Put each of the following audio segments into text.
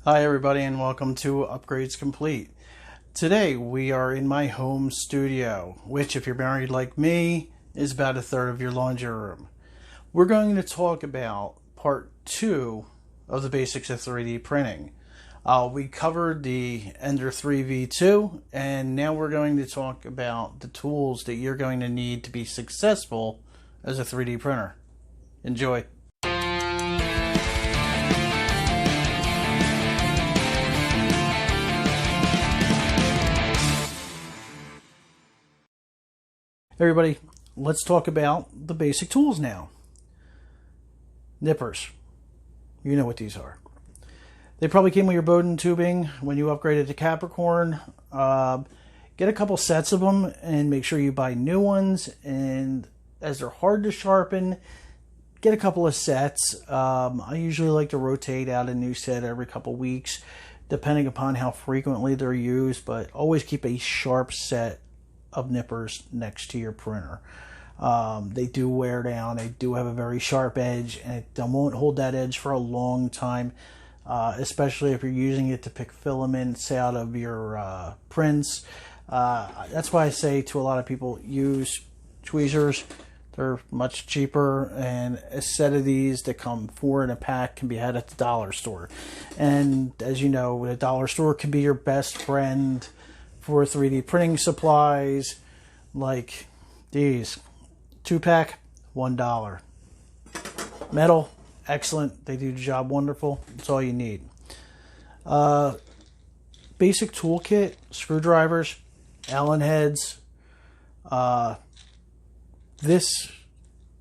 Hi everybody and welcome to Upgrades Complete. Today we are in my home studio, which if you're married like me, is about a third of your laundry room. We're going to talk about part 2 of the basics of 3D printing. We covered the Ender 3 V2 and now we're going to talk about the tools that you're going to need to be successful as a 3D printer. Enjoy. Everybody, let's talk about the basic tools now. Nippers. You know what these are. They probably came with your Bowden tubing when you upgraded to Capricorn. Get a couple sets of them and make sure you buy new ones. And as they're hard to sharpen, get a couple of sets. I usually like to rotate out a new set every couple weeks, depending upon how frequently they're used. But always keep a sharp set of nippers next to your printer. They do wear down. They do have a very sharp edge, and it won't hold that edge for a long time, especially if you're using it to pick filaments out of your prints. That's why I say to a lot of people, use tweezers. They're much cheaper, and a set of these that come 4 in a pack can be had at the dollar store. And as you know, the dollar store can be your best friend for 3D printing supplies like these. 2-pack, $1. Metal, excellent. They do the job wonderful. That's all you need. Basic toolkit, screwdrivers, Allen heads. This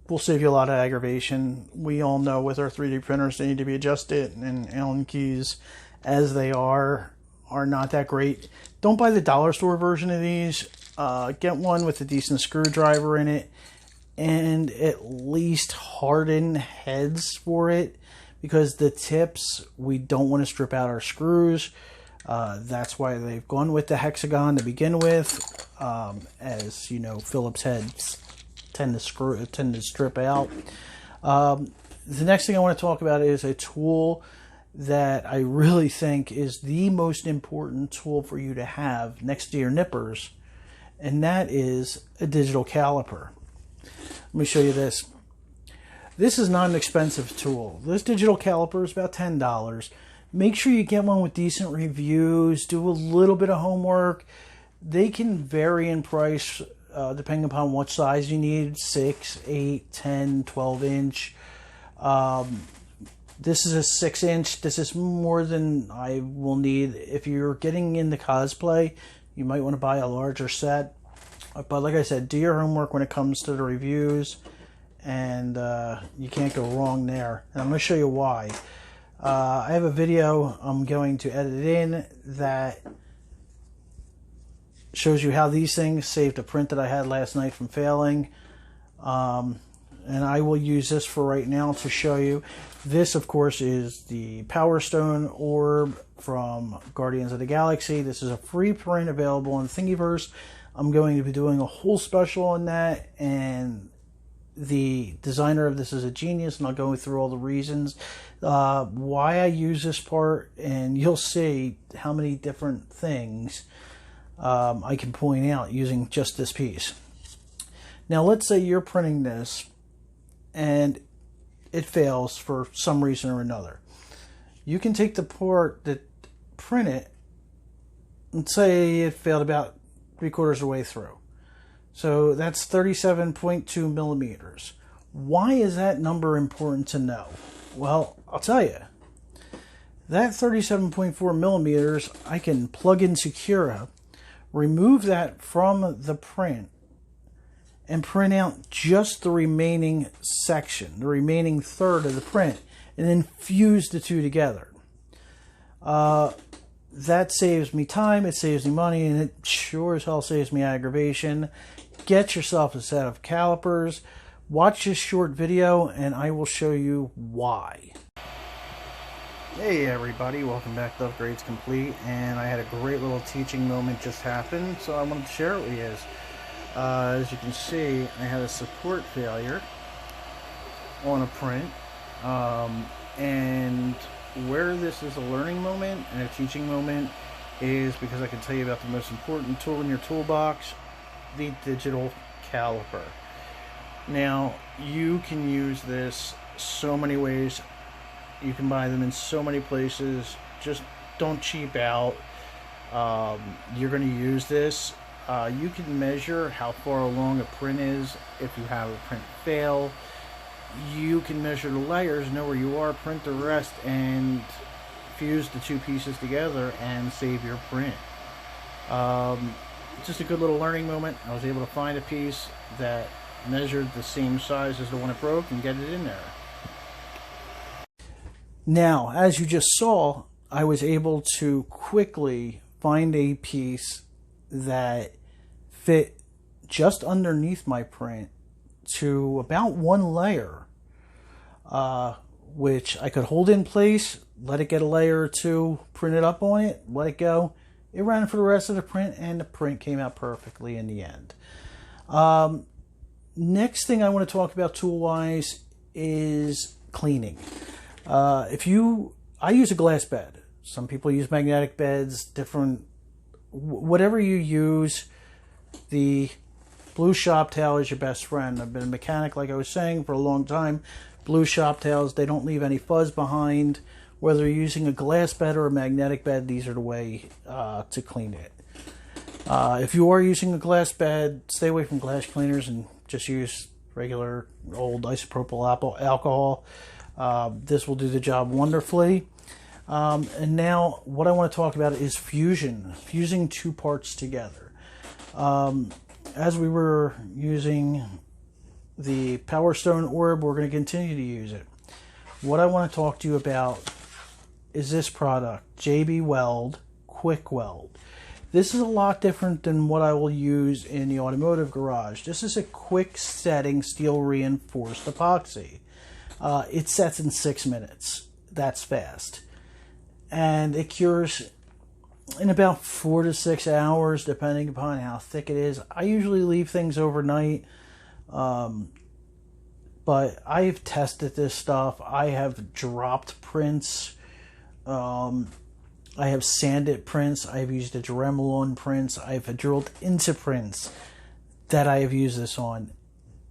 will save you a lot of aggravation. We all know with our 3D printers they need to be adjusted, and Allen keys as they are not that great. Don't buy the dollar store version of these. Get one with a decent screwdriver in it and at least harden heads for it, because the tips, we don't want to strip out our screws. That's why they've gone with the hexagon to begin with. As you know, Phillips heads tend to strip out. The next thing I want to talk about is a tool that I really think is the most important tool for you to have next to your nippers, and that is a digital caliper. Let me show you this. This is not an expensive tool. This digital caliper is about $10. Make sure you get one with decent reviews. Do a little bit of homework. They can vary in price depending upon what size you need, 6, 8, 10, 12 inch. This is a 6-inch. This is more than I will need. If you're getting into cosplay, you might want to buy a larger set. But like I said, do your homework when it comes to the reviews, and you can't go wrong there. And I'm going to show you why. I have a video I'm going to edit in that shows you how these things saved a print that I had last night from failing. And I will use this for right now to show you. This, of course, is the Power Stone orb from Guardians of the Galaxy. This is a free print available on Thingiverse. I'm going to be doing a whole special on that, and the designer of this is a genius, and I'll go through all the reasons why I use this part, and you'll see how many different things I can point out using just this piece. Now, let's say you're printing this and it fails for some reason or another. You can take the part that print it and say it failed about 3/4 of the way through. So that's 37.2 millimeters. Why is that number important to know? Well, I'll tell you. That 37.4 millimeters, I can plug in Secura, remove that from the print, and print out just the remaining section, the remaining third of the print, and then fuse the two together. That saves me time, it saves me money, and it sure as hell saves me aggravation. Get yourself a set of calipers, watch this short video, and I will show you why. Hey everybody, welcome back to Upgrades Complete, and I had a great little teaching moment just happen, so I wanted to share it with you. As you can see, I had a support failure on a print, and where this is a learning moment and a teaching moment is because I can tell you about the most important tool in your toolbox, the Digital Caliper. Now, you can use this so many ways. You can buy them in so many places. Just don't cheap out. You're going to use this. You can measure how far along a print is if you have a print fail. You can measure the layers, know where you are, print the rest, and fuse the two pieces together and save your print. Just a good little learning moment. I was able to find a piece that measured the same size as the one it broke and get it in there. Now, as you just saw, I was able to quickly find a piece that fit just underneath my print to about one layer, which I could hold in place, let it get a layer or two, print it up on it, let it go. It ran for the rest of the print, and the print came out perfectly in the end. Next thing I want to talk about tool-wise is cleaning. I use a glass bed. Some people use magnetic beds, different, whatever you use. The blue shop towel is your best friend. I've been a mechanic, like I was saying, for a long time. Blue shop towels, they don't leave any fuzz behind. Whether you're using a glass bed or a magnetic bed, these are the way to clean it. If you are using a glass bed, stay away from glass cleaners and just use regular old isopropyl alcohol. This will do the job wonderfully. And now what I want to talk about is fusing two parts together. As we were using the Power Stone orb, we're going to continue to use it. What I want to talk to you about is this product, JB Weld Quick Weld. This is a lot different than what I will use in the automotive garage. This is a quick setting steel reinforced epoxy. It sets in 6 minutes. That's fast. And it cures in about 4 to 6 hours, depending upon how thick it is. I usually leave things overnight. But I've tested this stuff. I have dropped prints. I have sanded prints. I've used a JeremyMcClure prints. I've drilled into prints that I have used this on.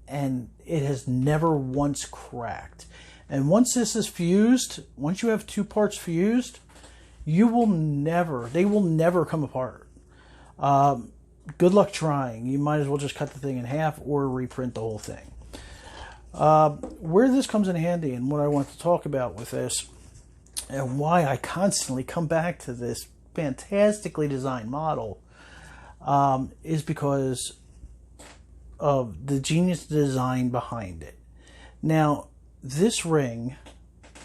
And it has never once cracked. And once this is fused, once you have two parts fused, they will never come apart. Good luck trying. You might as well just cut the thing in half or reprint the whole thing. Where this comes in handy and what I want to talk about with this and why I constantly come back to this fantastically designed model is because of the genius design behind it. Now, this ring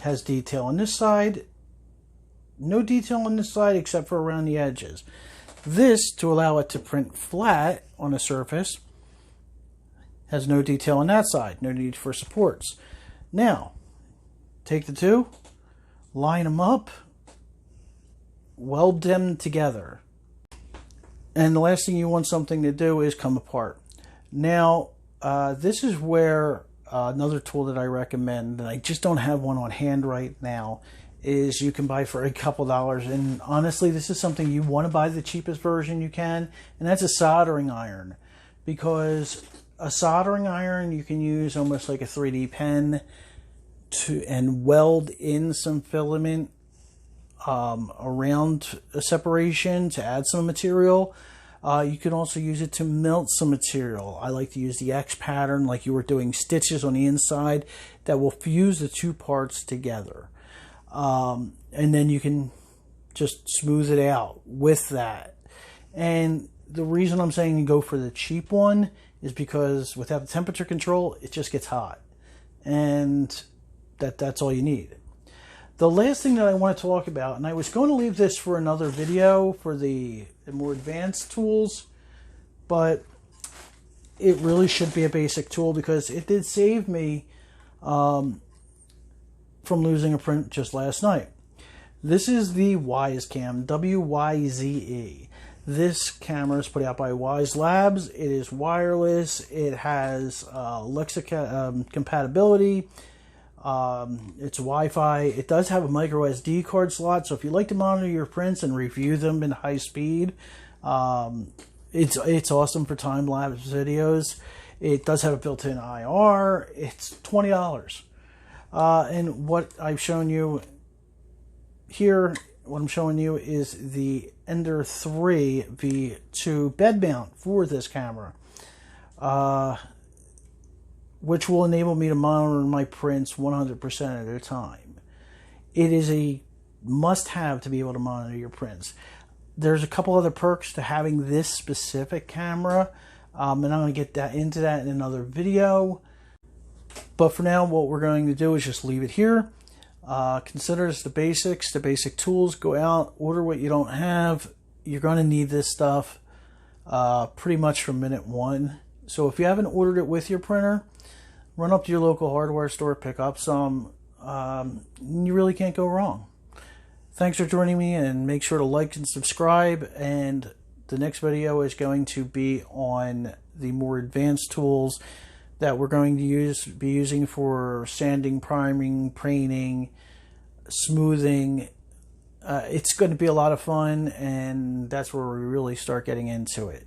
has detail on this side, no detail on this side except for around the edges. This, to allow it to print flat on a surface, has no detail on that side, no need for supports. Now, take the two, line them up, weld them together. And the last thing you want something to do is come apart. Now, this is where another tool that I recommend, and I just don't have one on hand right now, is you can buy for a couple dollars. And honestly, this is something you want to buy the cheapest version you can, and that's a soldering iron. Because a soldering iron, you can use almost like a 3D pen and weld in some filament around a separation to add some material. You can also use it to melt some material. I like to use the X pattern, like you were doing stitches on the inside, that will fuse the two parts together. And then you can just smooth it out with that. And the reason I'm saying go for the cheap one is because without the temperature control, it just gets hot. And that's all you need. The last thing that I want to talk about, and I was going to leave this for another video for the more advanced tools, but it really should be a basic tool because it did save me from losing a print just last night. This is the Wyze cam, W-Y-Z-E. This camera is put out by Wyze Labs. It is wireless. It has Alexa compatibility. It's Wi-Fi. It does have a micro SD card slot, so if you like to monitor your prints and review them in high speed, it's awesome for time-lapse videos. It does have a built-in IR. It's $20. And what I've shown you here, what I'm showing you is the Ender 3 V2 bed mount for this camera, which will enable me to monitor my prints 100% of the time. It is a must-have to be able to monitor your prints. There's a couple other perks to having this specific camera, and I'm going to get into that in another video. But for now, what we're going to do is just leave it here. Consider this the basics, the basic tools. Go out, order what you don't have. You're going to need this stuff pretty much from minute one. So if you haven't ordered it with your printer, run up to your local hardware store, pick up some. You really can't go wrong. Thanks for joining me, and make sure to like and subscribe. And the next video is going to be on the more advanced tools that we're going to be using for sanding, priming, painting, smoothing. It's going to be a lot of fun, and that's where we really start getting into it.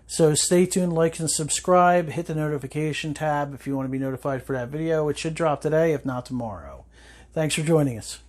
So stay tuned, like and subscribe, hit the notification tab if you want to be notified for that video. It should drop today, if not tomorrow. Thanks for joining us.